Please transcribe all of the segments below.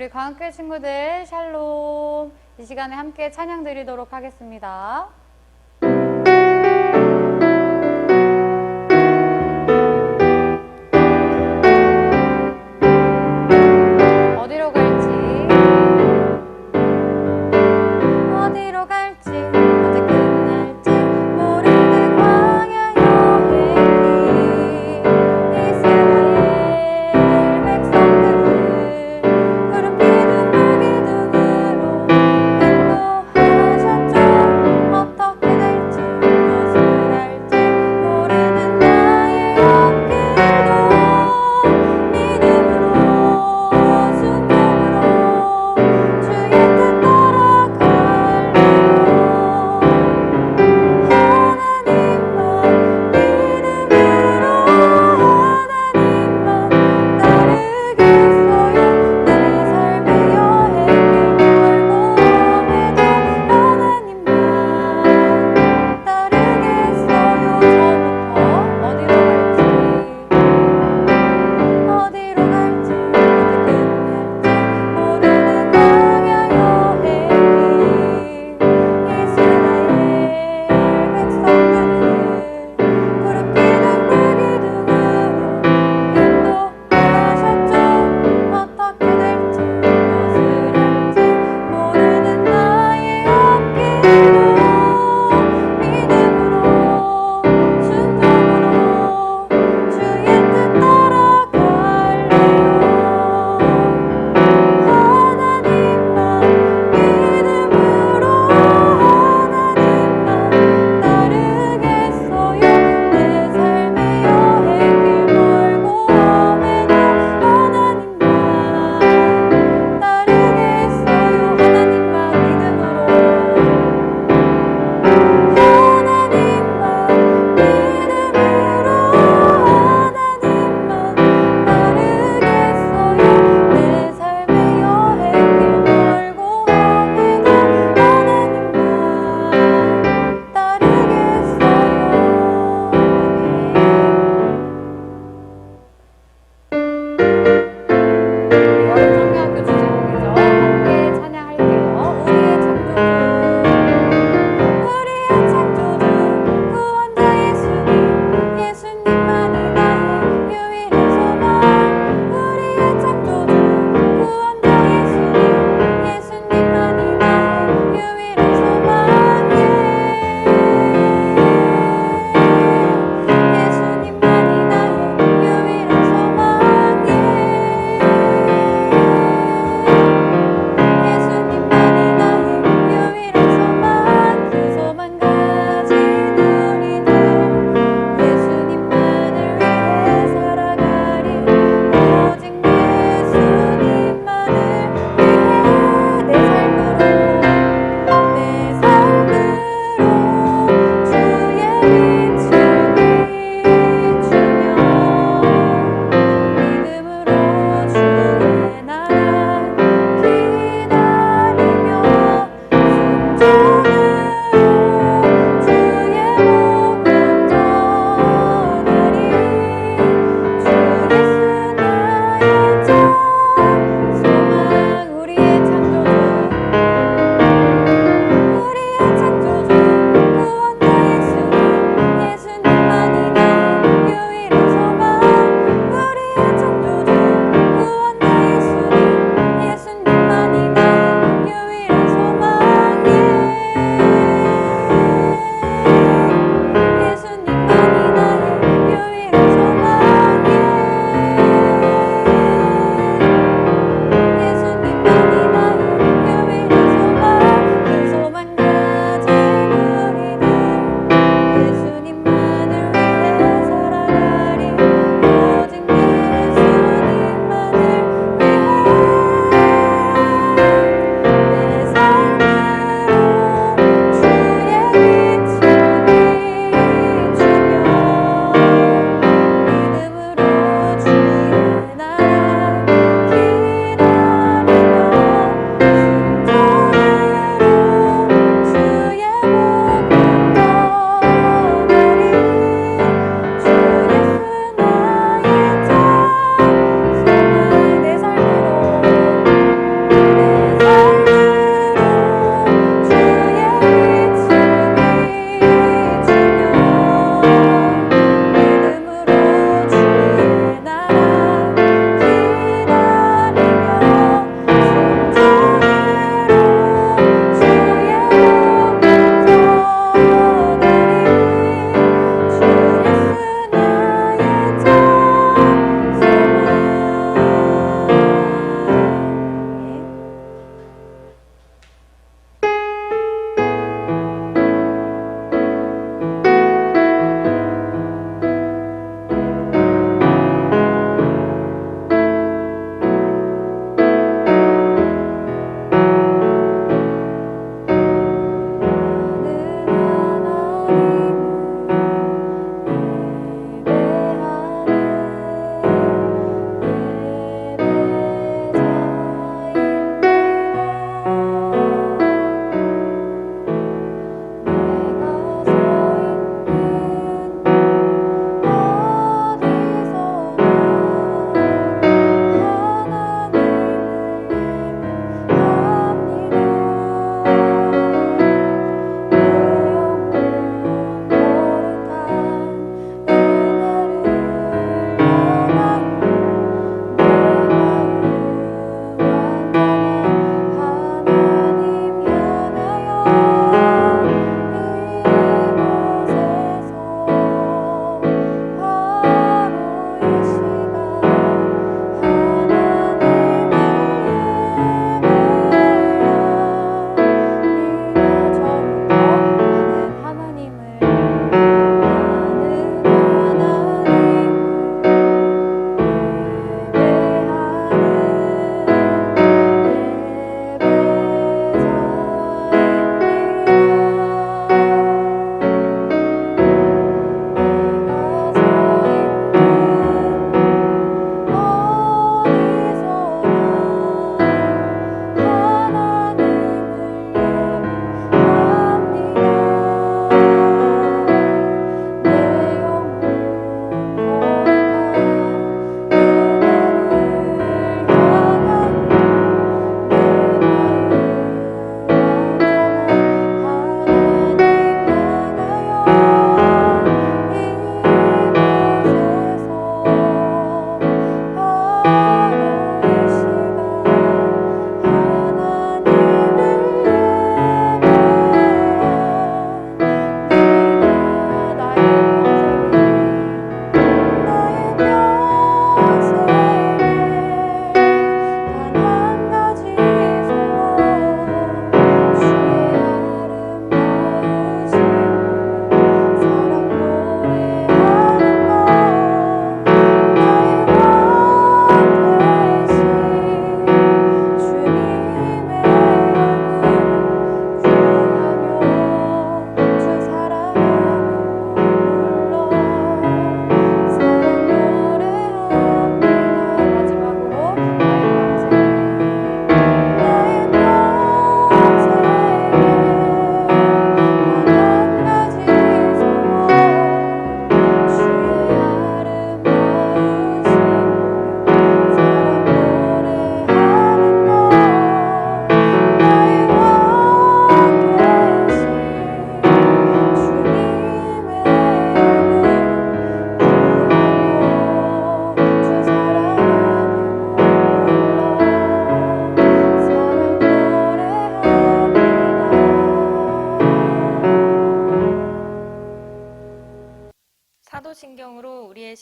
우리 광학교회 친구들 샬롬. 이 시간에 함께 찬양 드리도록 하겠습니다. 어디로 갈지 어디로 갈지 언제 끝날지 모르는 광야 여행길 이스라엘 백성들을 푸른 기둥 물기둥으로 인도하셨죠. 어떤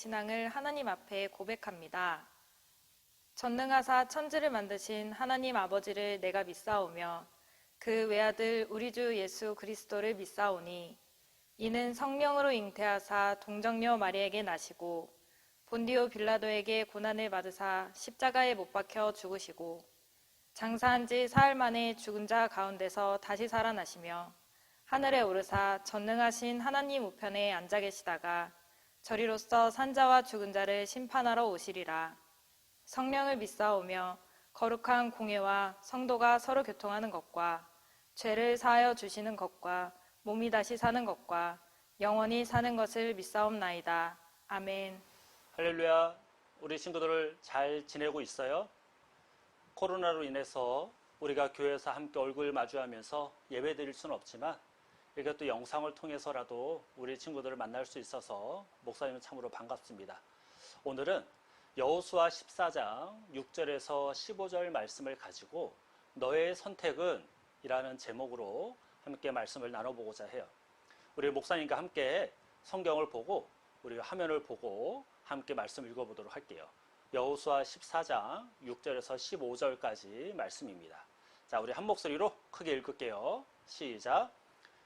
신앙을 하나님 앞에 고백합니다. 전능하사 천지를 만드신 하나님 아버지를 내가 믿사오며 그 외아들 우리 주 예수 그리스도를 믿사오니 이는 성령으로 잉태하사 동정녀 마리에게 나시고 본디오 빌라도에게 고난을 받으사 십자가에 못 박혀 죽으시고 장사한 지 사흘 만에 죽은 자 가운데서 다시 살아나시며 하늘에 오르사 전능하신 하나님 우편에 앉아 계시다가 저리로서 산자와 죽은 자를 심판하러 오시리라. 성령을 믿사오며 거룩한 공예와 성도가 서로 교통하는 것과 죄를 사하여 주시는 것과 몸이 다시 사는 것과 영원히 사는 것을 믿사옵나이다. 아멘. 할렐루야. 우리 친구들 잘 지내고 있어요? 코로나로 인해서 우리가 교회에서 함께 얼굴 마주하면서 예배 드릴 수는 없지만 이렇게 또 영상을 통해서라도 우리 친구들을 만날 수 있어서 목사님은 참으로 반갑습니다. 오늘은 여호수아 14장 6절에서 15절 말씀을 가지고 너의 선택은 이라는 제목으로 함께 말씀을 나눠보고자 해요. 우리 목사님과 함께 성경을 보고 우리 화면을 보고 함께 말씀 읽어보도록 할게요. 여호수아 14장 6절에서 15절까지 말씀입니다. 자, 우리 한 목소리로 크게 읽을게요. 시작.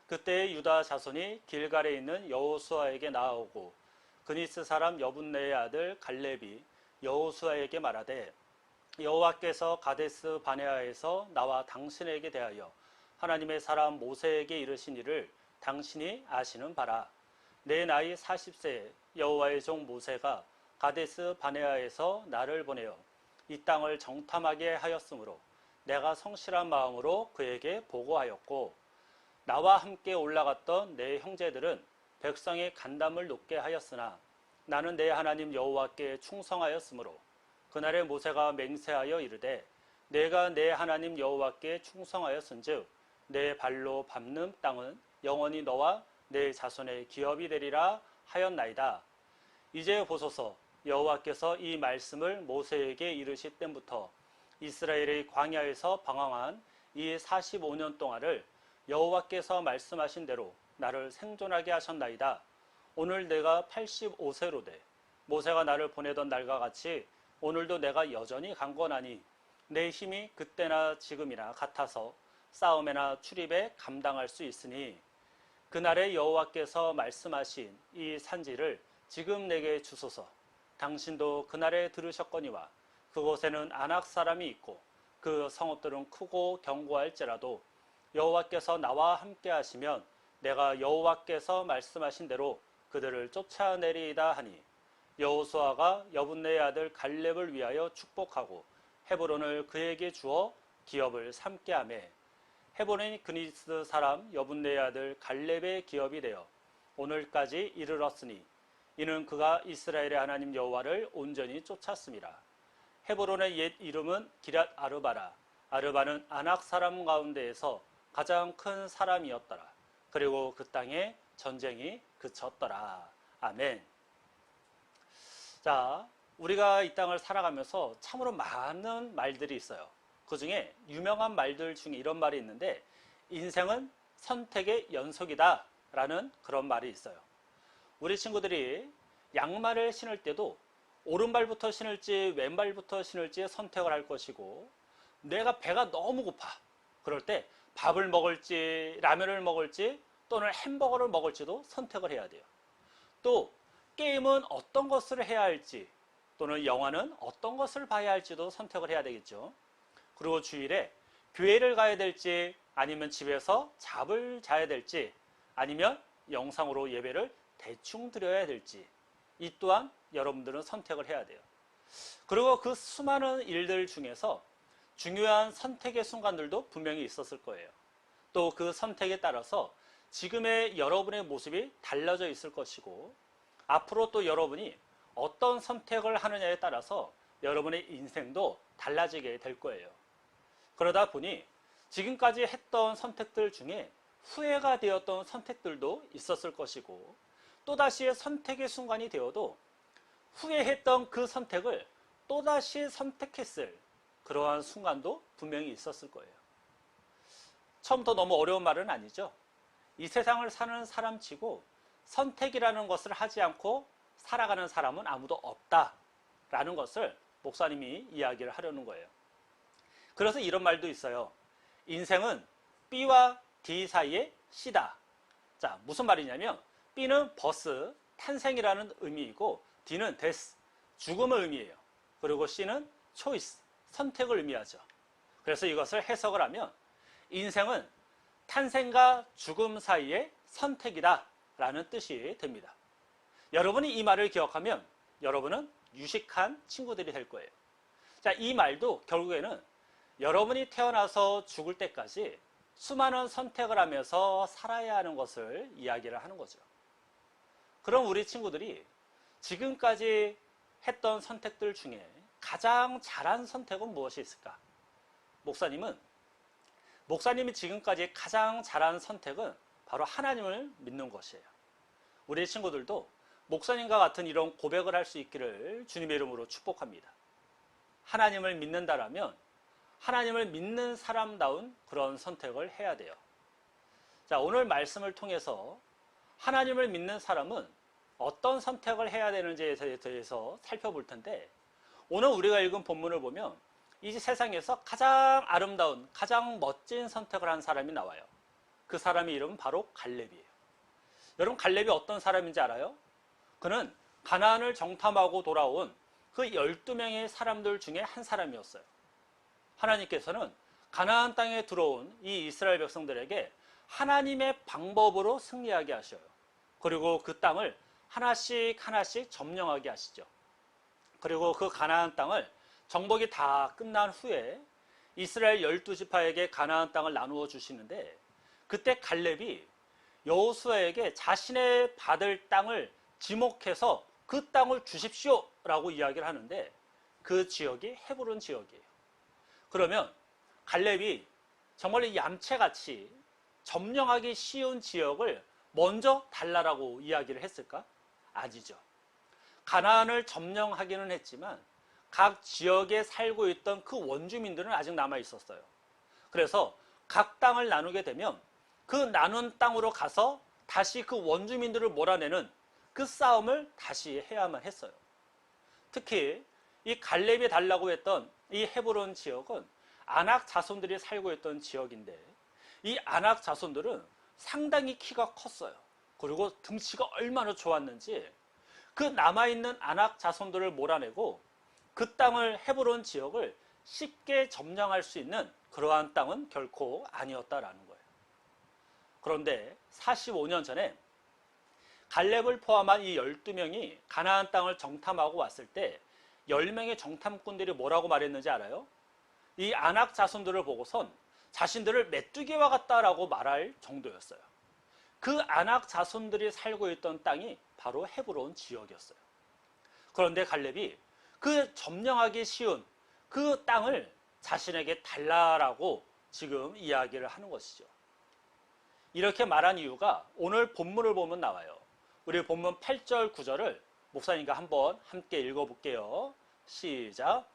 그때 유다 자손이 길갈에 있는 여호수아에게 나아오고 그니스 사람 여분네의 아들 갈렙이 여호수아에게 말하되 여호와께서 가데스 바네아에서 나와 당신에게 대하여 하나님의 사람 모세에게 이르신 일을 당신이 아시는 바라. 내 나이 40세에 여호와의 종 모세가 가데스 바네아에서 나를 보내어 이 땅을 정탐하게 하였으므로 내가 성실한 마음으로 그에게 보고하였고 나와 함께 올라갔던 내 형제들은 백성의 간담을 높게 하였으나 나는 내 하나님 여호와께 충성하였으므로 그날에 모세가 맹세하여 이르되 내가 내 하나님 여호와께 충성하였은즉 내 발로 밟는 땅은 영원히 너와 내 자손의 기업이 되리라 하였나이다. 이제 보소서 여호와께서 이 말씀을 모세에게 이르실 때부터 이스라엘의 광야에서 방황한 이 45년 동안을 여호와께서 말씀하신 대로 나를 생존하게 하셨나이다. 오늘 내가 85세로 돼 모세가 나를 보내던 날과 같이 오늘도 내가 여전히 강건하니 내 힘이 그때나 지금이나 같아서 싸움에나 출입에 감당할 수 있으니 그날에 여호와께서 말씀하신 이 산지를 지금 내게 주소서. 당신도 그날에 들으셨거니와 그곳에는 아낙 사람이 있고 그 성읍들은 크고 견고할지라도 여호와께서 나와 함께 하시면 내가 여호와께서 말씀하신 대로 그들을 쫓아내리이다 하니 여호수아가 여분네의 아들 갈렙을 위하여 축복하고 헤브론을 그에게 주어 기업을 삼게 하며 헤브론이 그니스 사람 여분네의 아들 갈렙의 기업이 되어 오늘까지 이르렀으니 이는 그가 이스라엘의 하나님 여호와를 온전히 쫓았습니다. 헤브론의 옛 이름은 기랏 아르바라. 아르바는 아낙 사람 가운데에서 가장 큰 사람이었더라. 그리고 그 땅에 전쟁이 그쳤더라. 아멘. 자, 우리가 이 땅을 살아가면서 참으로 많은 말들이 있어요. 그 중에 유명한 말들 중에 이런 말이 있는데 인생은 선택의 연속이다 라는 그런 말이 있어요. 우리 친구들이 양말을 신을 때도 오른발부터 신을지 왼발부터 신을지 선택을 할 것이고 내가 배가 너무 고파 그럴 때 밥을 먹을지 라면을 먹을지 또는 햄버거를 먹을지도 선택을 해야 돼요. 또 게임은 어떤 것을 해야 할지 또는 영화는 어떤 것을 봐야 할지도 선택을 해야 되겠죠. 그리고 주일에 교회를 가야 될지 아니면 집에서 잠을 자야 될지 아니면 영상으로 예배를 대충 드려야 될지 이 또한 여러분들은 선택을 해야 돼요. 그리고 그 수많은 일들 중에서 중요한 선택의 순간들도 분명히 있었을 거예요. 또 그 선택에 따라서 지금의 여러분의 모습이 달라져 있을 것이고 앞으로 또 여러분이 어떤 선택을 하느냐에 따라서 여러분의 인생도 달라지게 될 거예요. 그러다 보니 지금까지 했던 선택들 중에 후회가 되었던 선택들도 있었을 것이고 또다시 선택의 순간이 되어도 후회했던 그 선택을 또다시 선택했을 그러한 순간도 분명히 있었을 거예요. 처음부터 너무 어려운 말은 아니죠. 이 세상을 사는 사람치고 선택이라는 것을 하지 않고 살아가는 사람은 아무도 없다라는 것을 목사님이 이야기를 하려는 거예요. 그래서 이런 말도 있어요. 인생은 B와 D 사이의 C다. 자, 무슨 말이냐면 B는 버스, 탄생이라는 의미이고 D는 데스, 죽음을 의미해요. 그리고 C는 초이스, 선택을 의미하죠. 그래서 이것을 해석을 하면 인생은 탄생과 죽음 사이의 선택이다 라는 뜻이 됩니다. 여러분이 이 말을 기억하면 여러분은 유식한 친구들이 될 거예요. 자, 이 말도 결국에는 여러분이 태어나서 죽을 때까지 수많은 선택을 하면서 살아야 하는 것을 이야기를 하는 거죠. 그럼 우리 친구들이 지금까지 했던 선택들 중에 가장 잘한 선택은 무엇이 있을까? 목사님이 지금까지 가장 잘한 선택은 바로 하나님을 믿는 것이에요. 우리 친구들도 목사님과 같은 이런 고백을 할 수 있기를 주님의 이름으로 축복합니다. 하나님을 믿는다라면 하나님을 믿는 사람다운 그런 선택을 해야 돼요. 자, 오늘 말씀을 통해서 하나님을 믿는 사람은 어떤 선택을 해야 되는지에 대해서 살펴볼 텐데, 오늘 우리가 읽은 본문을 보면 이 세상에서 가장 아름다운, 가장 멋진 선택을 한 사람이 나와요. 그 사람의 이름은 바로 갈렙이에요. 여러분, 갈렙이 어떤 사람인지 알아요? 그는 가나안을 정탐하고 돌아온 그 12명의 사람들 중에 한 사람이었어요. 하나님께서는 가나안 땅에 들어온 이 이스라엘 백성들에게 하나님의 방법으로 승리하게 하셔요. 그리고 그 땅을 하나씩 하나씩 점령하게 하시죠. 그리고 그 가나안 땅을 정복이 다 끝난 후에 이스라엘 12지파에게 가나안 땅을 나누어 주시는데, 그때 갈렙이 여호수아에게 자신의 받을 땅을 지목해서 그 땅을 주십시오 라고 이야기를 하는데, 그 지역이 헤브론 지역이에요. 그러면 갈렙이 정말 얌체같이 점령하기 쉬운 지역을 먼저 달라라고 이야기를 했을까? 아니죠. 가나안을 점령하기는 했지만 각 지역에 살고 있던 그 원주민들은 아직 남아 있었어요. 그래서 각 땅을 나누게 되면 그 나눈 땅으로 가서 다시 그 원주민들을 몰아내는 그 싸움을 다시 해야만 했어요. 특히 이 갈렙이 달라고 했던 이 헤브론 지역은 아낙 자손들이 살고 있던 지역인데, 이 아낙 자손들은 상당히 키가 컸어요. 그리고 등치가 얼마나 좋았는지 그 남아있는 아낙 자손들을 몰아내고 그 땅을, 헤브론 지역을 쉽게 점령할 수 있는 그러한 땅은 결코 아니었다라는 거예요. 그런데 45년 전에 갈렙을 포함한 이 12명이 가나안 땅을 정탐하고 왔을 때 10명의 정탐꾼들이 뭐라고 말했는지 알아요? 이 아낙 자손들을 보고선 자신들을 메뚜기와 같다라고 말할 정도였어요. 그 아낙 자손들이 살고 있던 땅이 바로 헤브론 지역이었어요. 그런데 갈렙이 그 점령하기 쉬운 그 땅을 자신에게 달라라고 지금 이야기를 하는 것이죠. 이렇게 말한 이유가 오늘 본문을 보면 나와요. 우리 본문 8절, 9절을 목사님과 한번 함께 읽어볼게요. 시작.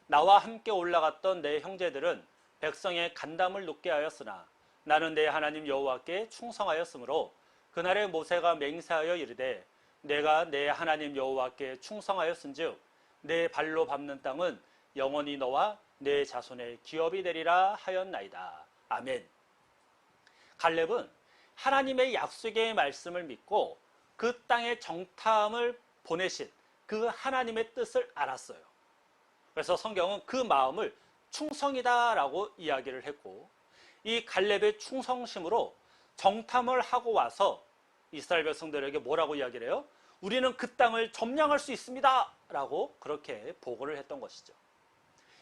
나와 함께 올라갔던 내 형제들은 백성의 간담을 높게 하였으나 나는 내 하나님 여호와께 충성하였으므로 그날에 모세가 맹세하여 이르되 내가 내 하나님 여호와께 충성하였은즉 내 발로 밟는 땅은 영원히 너와 내 자손의 기업이 되리라 하였나이다. 아멘. 갈렙은 하나님의 약속의 말씀을 믿고 그 땅에 정탐을 보내신 그 하나님의 뜻을 알았어요. 그래서 성경은 그 마음을 충성이다라고 이야기를 했고, 이 갈렙의 충성심으로 정탐을 하고 와서 이스라엘 백성들에게 뭐라고 이야기를 해요? 우리는 그 땅을 점령할 수 있습니다 라고 그렇게 보고를 했던 것이죠.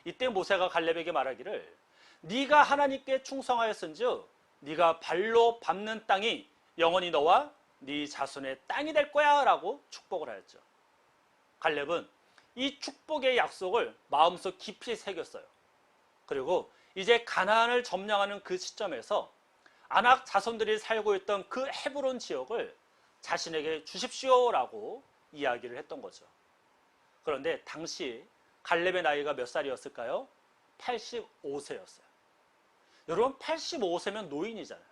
이때 모세가 갈렙에게 말하기를 네가 하나님께 충성하였은즉 네가 발로 밟는 땅이 영원히 너와 네 자손의 땅이 될 거야 라고 축복을 하였죠. 갈렙은 이 축복의 약속을 마음속 깊이 새겼어요. 그리고 이제 가나안을 점령하는 그 시점에서 아낙 자손들이 살고 있던 그 헤브론 지역을 자신에게 주십시오라고 이야기를 했던 거죠. 그런데 당시 갈렙의 나이가 몇 살이었을까요? 85세였어요. 여러분, 85세면 노인이잖아요.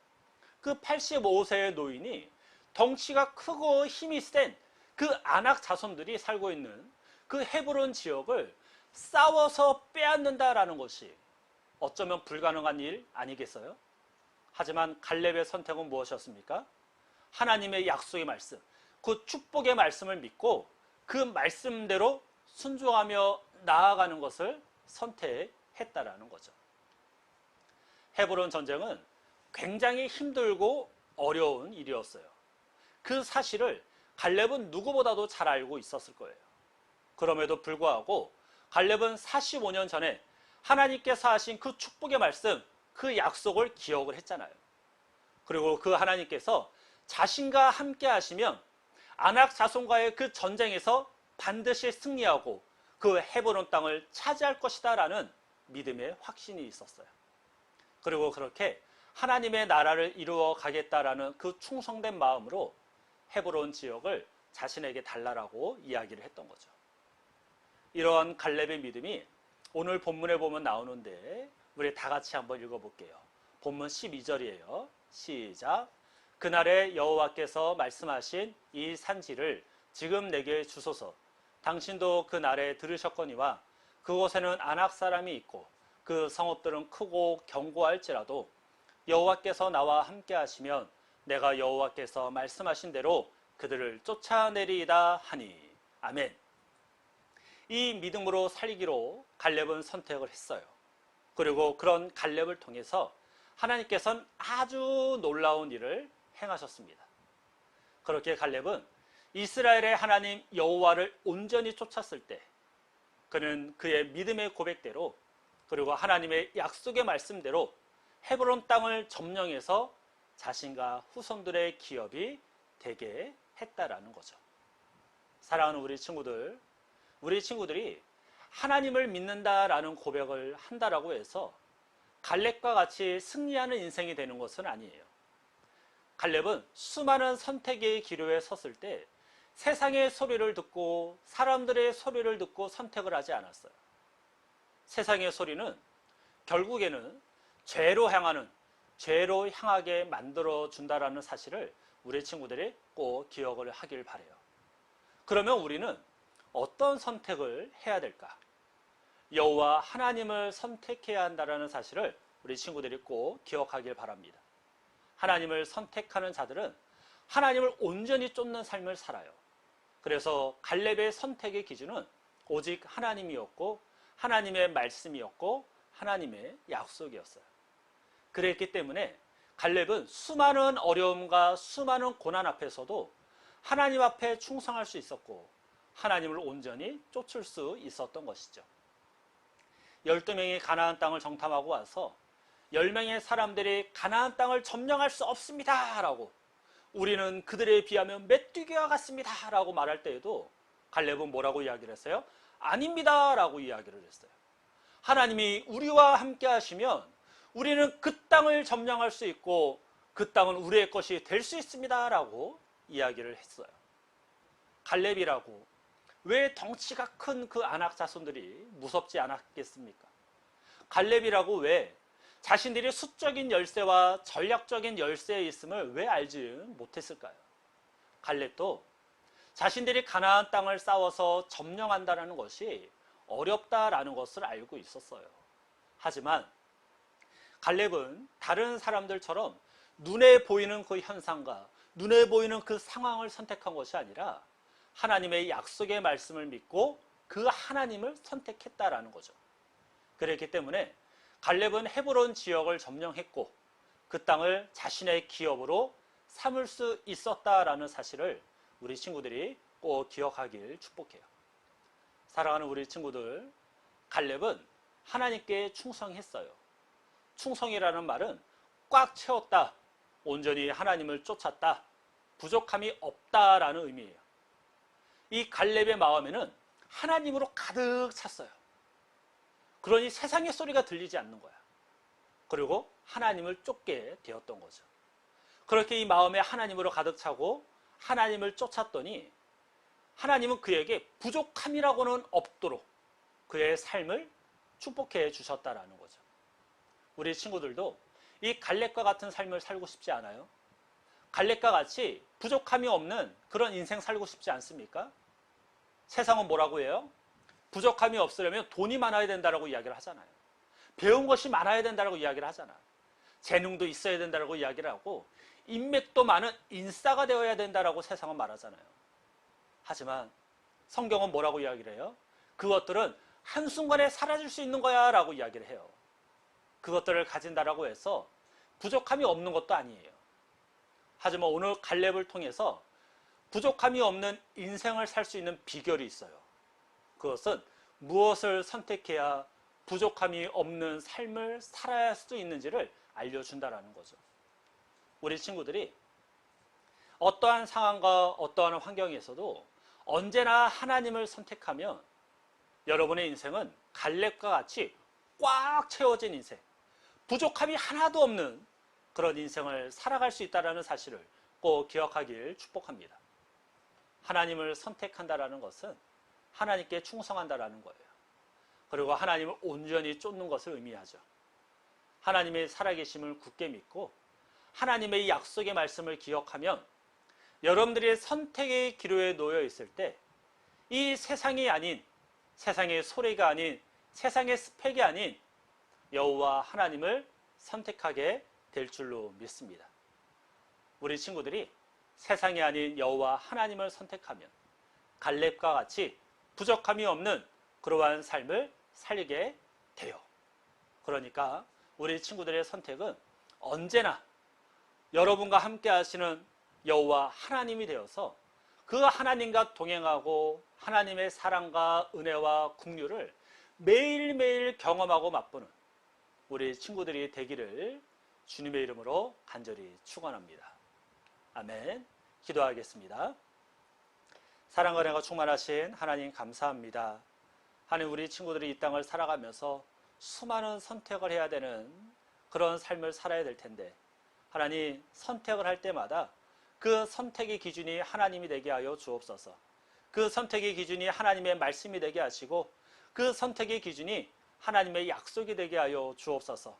그 85세의 노인이 덩치가 크고 힘이 센 그 아낙 자손들이 살고 있는 그 헤브론 지역을 싸워서 빼앗는다라는 것이 어쩌면 불가능한 일 아니겠어요? 하지만 갈렙의 선택은 무엇이었습니까? 하나님의 약속의 말씀, 그 축복의 말씀을 믿고 그 말씀대로 순종하며 나아가는 것을 선택했다라는 거죠. 헤브론 전쟁은 굉장히 힘들고 어려운 일이었어요. 그 사실을 갈렙은 누구보다도 잘 알고 있었을 거예요. 그럼에도 불구하고 갈렙은 45년 전에 하나님께서 하신 그 축복의 말씀, 그 약속을 기억을 했잖아요. 그리고 그 하나님께서 자신과 함께 하시면 아낙 자손과의 그 전쟁에서 반드시 승리하고 그 헤브론 땅을 차지할 것이다 라는 믿음의 확신이 있었어요. 그리고 그렇게 하나님의 나라를 이루어 가겠다라는 그 충성된 마음으로 헤브론 지역을 자신에게 달라라고 이야기를 했던 거죠. 이러한 갈렙의 믿음이 오늘 본문에 보면 나오는데 우리 다 같이 한번 읽어볼게요. 본문 12절이에요. 시작. 그날에 여호와께서 말씀하신 이 산지를 지금 내게 주소서. 당신도 그날에 들으셨거니와 그곳에는 아낙 사람이 있고 그 성읍들은 크고 견고할지라도 여호와께서 나와 함께 하시면 내가 여호와께서 말씀하신 대로 그들을 쫓아내리이다 하니. 아멘. 이 믿음으로 살기로 갈렙은 선택을 했어요. 그리고 그런 갈렙을 통해서 하나님께서는 아주 놀라운 일을 행하셨습니다. 그렇게 갈렙은 이스라엘의 하나님 여호와를 온전히 쫓았을 때 그는 그의 믿음의 고백대로 그리고 하나님의 약속의 말씀대로 헤브론 땅을 점령해서 자신과 후손들의 기업이 되게 했다라는 거죠. 사랑하는 우리 친구들이 하나님을 믿는다라는 고백을 한다라고 해서 갈렙과 같이 승리하는 인생이 되는 것은 아니에요. 갈렙은 수많은 선택의 기로에 섰을 때 세상의 소리를 듣고 사람들의 소리를 듣고 선택을 하지 않았어요. 세상의 소리는 결국에는 죄로 향하게 만들어준다라는 사실을 우리 친구들이 꼭 기억을 하길 바라요. 그러면 우리는 어떤 선택을 해야 될까? 여호와 하나님을 선택해야 한다는 사실을 우리 친구들이 꼭 기억하길 바랍니다. 하나님을 선택하는 자들은 하나님을 온전히 쫓는 삶을 살아요. 그래서 갈렙의 선택의 기준은 오직 하나님이었고 하나님의 말씀이었고 하나님의 약속이었어요. 그랬기 때문에 갈렙은 수많은 어려움과 수많은 고난 앞에서도 하나님 앞에 충성할 수 있었고 하나님을 온전히 쫓을 수 있었던 것이죠. 12명이 가나안 땅을 정탐하고 와서 10명의 사람들이 가나안 땅을 점령할 수 없습니다 라고, 우리는 그들에 비하면 메뚜기와 같습니다 라고 말할 때에도 갈렙은 뭐라고 이야기를 했어요? 아닙니다 라고 이야기를 했어요. 하나님이 우리와 함께 하시면 우리는 그 땅을 점령할 수 있고 그 땅은 우리의 것이 될 수 있습니다 라고 이야기를 했어요. 갈렙이라고 왜 덩치가 큰 그 아낙 자손들이 무섭지 않았겠습니까? 갈렙이라고 왜 자신들이 수적인 열세와 전략적인 열세에 있음을 왜 알지 못했을까요? 갈렙도 자신들이 가나안 땅을 싸워서 점령한다는 것이 어렵다라는 것을 알고 있었어요. 하지만 갈렙은 다른 사람들처럼 눈에 보이는 그 현상과 눈에 보이는 그 상황을 선택한 것이 아니라 하나님의 약속의 말씀을 믿고 그 하나님을 선택했다라는 거죠. 그렇기 때문에 갈렙은 헤브론 지역을 점령했고 그 땅을 자신의 기업으로 삼을 수 있었다라는 사실을 우리 친구들이 꼭 기억하길 축복해요. 사랑하는 우리 친구들, 갈렙은 하나님께 충성했어요. 충성이라는 말은 꽉 채웠다, 온전히 하나님을 쫓았다, 부족함이 없다라는 의미예요. 이 갈렙의 마음에는 하나님으로 가득 찼어요. 그러니 세상의 소리가 들리지 않는 거야. 그리고 하나님을 쫓게 되었던 거죠. 그렇게 이 마음에 하나님으로 가득 차고 하나님을 쫓았더니 하나님은 그에게 부족함이라고는 없도록 그의 삶을 축복해 주셨다라는 거죠. 우리 친구들도 이 갈렙과 같은 삶을 살고 싶지 않아요? 갈렙과 같이 부족함이 없는 그런 인생 살고 싶지 않습니까? 세상은 뭐라고 해요? 부족함이 없으려면 돈이 많아야 된다라고 이야기를 하잖아요. 배운 것이 많아야 된다라고 이야기를 하잖아요. 재능도 있어야 된다라고 이야기를 하고 인맥도 많은 인싸가 되어야 된다라고 세상은 말하잖아요. 하지만 성경은 뭐라고 이야기를 해요? 그것들은 한순간에 사라질 수 있는 거야 라고 이야기를 해요. 그것들을 가진다라고 해서 부족함이 없는 것도 아니에요. 하지만 오늘 갈렙을 통해서 부족함이 없는 인생을 살 수 있는 비결이 있어요. 그것은 무엇을 선택해야 부족함이 없는 삶을 살아야 할 수 있는지를 알려준다라는 거죠. 우리 친구들이 어떠한 상황과 어떠한 환경에서도 언제나 하나님을 선택하면 여러분의 인생은 갈렙과 같이 꽉 채워진 인생, 부족함이 하나도 없는 그런 인생을 살아갈 수 있다는 사실을 꼭 기억하길 축복합니다. 하나님을 선택한다라는 것은 하나님께 충성한다라는 거예요. 그리고 하나님을 온전히 쫓는 것을 의미하죠. 하나님의 살아계심을 굳게 믿고 하나님의 약속의 말씀을 기억하면 여러분들이 선택의 기로에 놓여 있을 때 이 세상이 아닌, 세상의 소리가 아닌, 세상의 스펙이 아닌 여호와 하나님을 선택하게 될 줄로 믿습니다. 우리 친구들이 세상이 아닌 여호와 하나님을 선택하면 갈렙과 같이 부족함이 없는 그러한 삶을 살게 돼요. 그러니까 우리 친구들의 선택은 언제나 여러분과 함께 하시는 여호와 하나님이 되어서 그 하나님과 동행하고 하나님의 사랑과 은혜와 긍휼을 매일매일 경험하고 맛보는 우리 친구들이 되기를 주님의 이름으로 간절히 축원합니다. 아멘. 기도하겠습니다. 사랑과 은혜가 충만하신 하나님 감사합니다. 하나님, 우리 친구들이 이 땅을 살아가면서 수많은 선택을 해야 되는 그런 삶을 살아야 될 텐데 하나님, 선택을 할 때마다 그 선택의 기준이 하나님이 되게 하여 주옵소서. 그 선택의 기준이 하나님의 말씀이 되게 하시고 그 선택의 기준이 하나님의 약속이 되게 하여 주옵소서.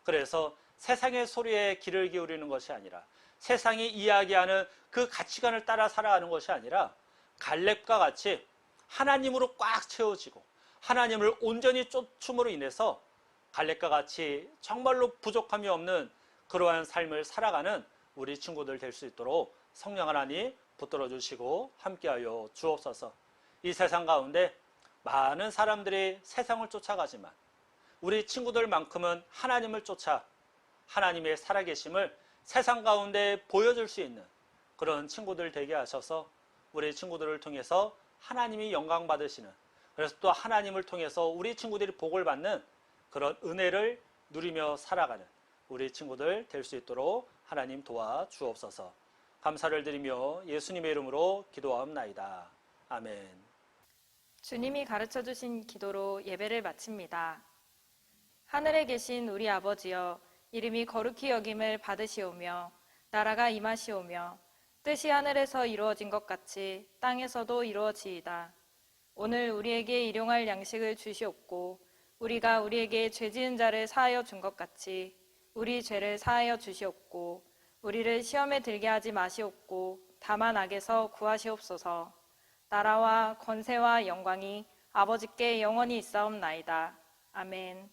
그래서 세상의 소리에 귀를 기울이는 것이 아니라 세상이 이야기하는 그 가치관을 따라 살아가는 것이 아니라 갈렙과 같이 하나님으로 꽉 채워지고 하나님을 온전히 쫓음으로 인해서 갈렙과 같이 정말로 부족함이 없는 그러한 삶을 살아가는 우리 친구들 될 수 있도록 성령 하나님 붙들어 주시고 함께하여 주옵소서. 이 세상 가운데 많은 사람들이 세상을 쫓아가지만 우리 친구들만큼은 하나님을 쫓아 하나님의 살아계심을 세상 가운데 보여줄 수 있는 그런 친구들 되게 하셔서 우리 친구들을 통해서 하나님이 영광 받으시는, 그래서 또 하나님을 통해서 우리 친구들이 복을 받는 그런 은혜를 누리며 살아가는 우리 친구들 될 수 있도록 하나님 도와 주옵소서. 감사를 드리며 예수님의 이름으로 기도하옵나이다. 아멘. 주님이 가르쳐 주신 기도로 예배를 마칩니다. 하늘에 계신 우리 아버지여, 이름이 거룩히 여김을 받으시오며 나라가 임하시오며 뜻이 하늘에서 이루어진 것 같이 땅에서도 이루어지이다. 오늘 우리에게 일용할 양식을 주시옵고 우리가 우리에게 죄 지은 자를 사하여 준 것 같이 우리 죄를 사하여 주시옵고 우리를 시험에 들게 하지 마시옵고 다만 악에서 구하시옵소서. 나라와 권세와 영광이 아버지께 영원히 있사옵나이다. 아멘.